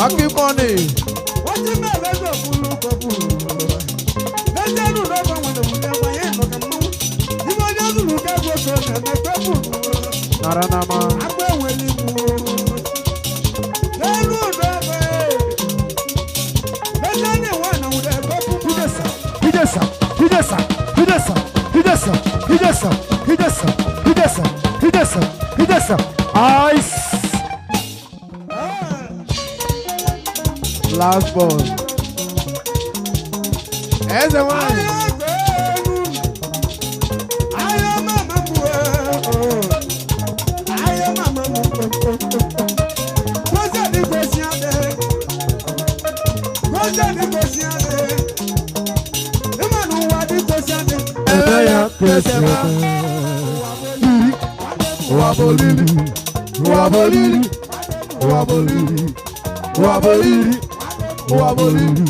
Aki money. What you mean? Let's go. Let's go. No, when the man no come. You want to look at what's on the table. Naranama. I'm going to Ice. Last ball. As a one. Wabolili, wabolili, wabolili, wabolili, wabolili,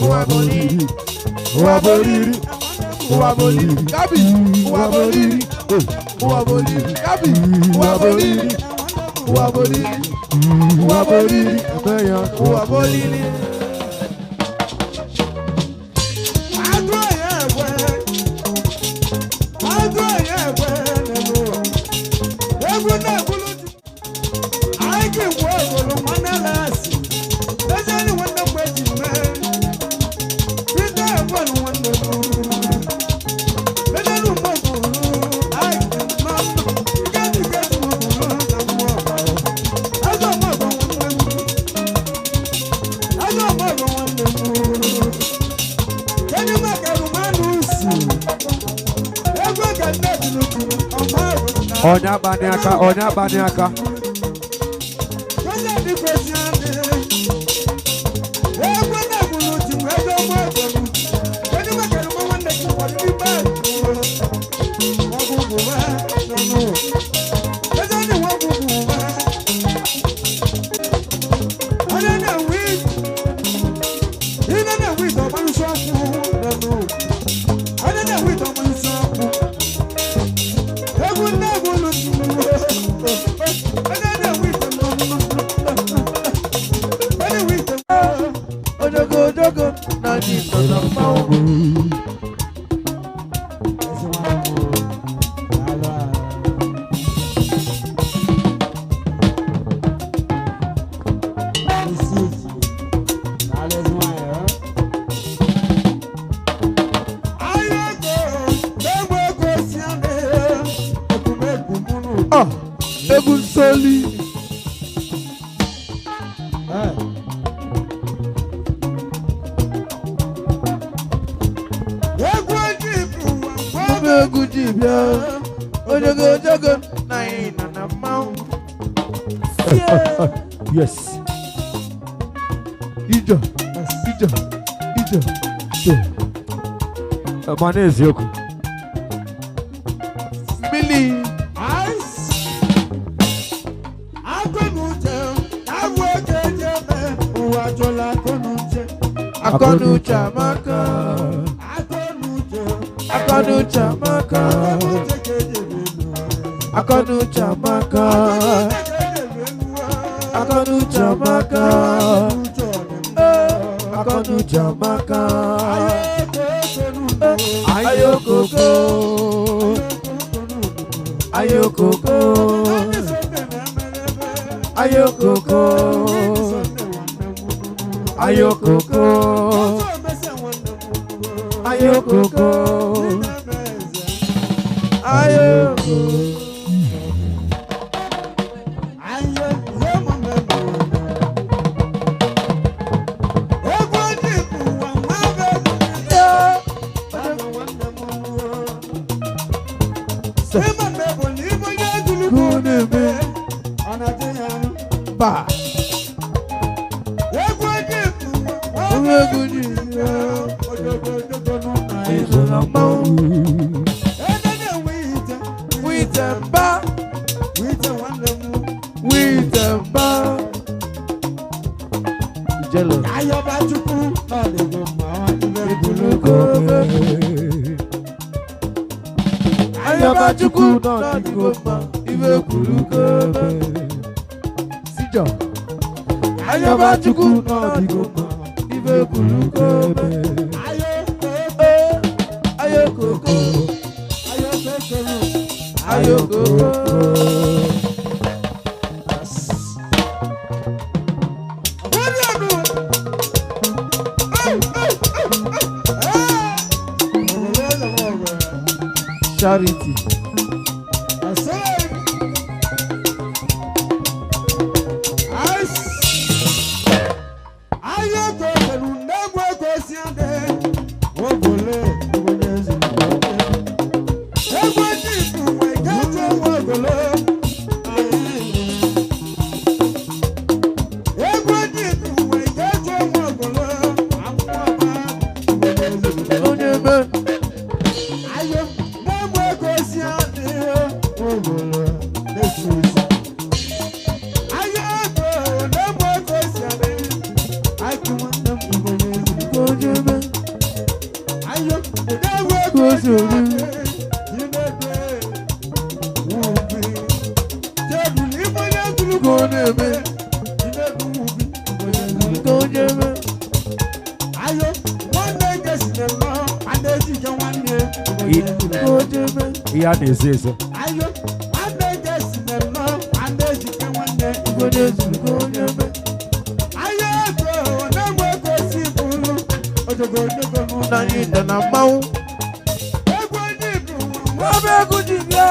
wabolili, wabolili, wabolili, wabolili, Gabi, wabolili, wabolili, Gabi, wabolili, wabolili, wabolili, wabolili. Onya baniaka. Yes. Ija. Manezi yoku. Millie. Ice. Akonu chamaka. Akonu chamaka. Akonu chamaka. Akonu chamaka. Akonu chamaka. Ayokoko. Ayokoko. Ayokoko. Ayokoko. Ayokoko. Ayokoko. Ba. Sijo. ayọba chukwu n'ọdịgo mma ibe kwuru kobe ayokoko ayokoko charity ya na-eze eze anyị nọ na mmanwụ egwu ji bịa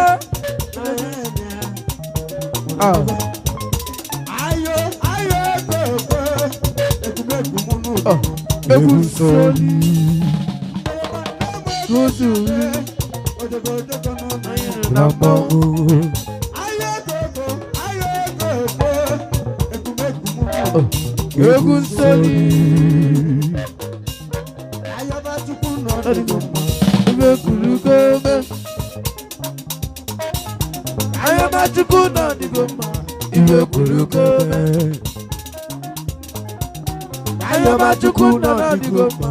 egwu nsoli egwu nsoli ibe kwuru kobe ayọba chukwu n'ọdịgo mma ibe kwuru kobe ayọba chukwu n'ọdịgo mma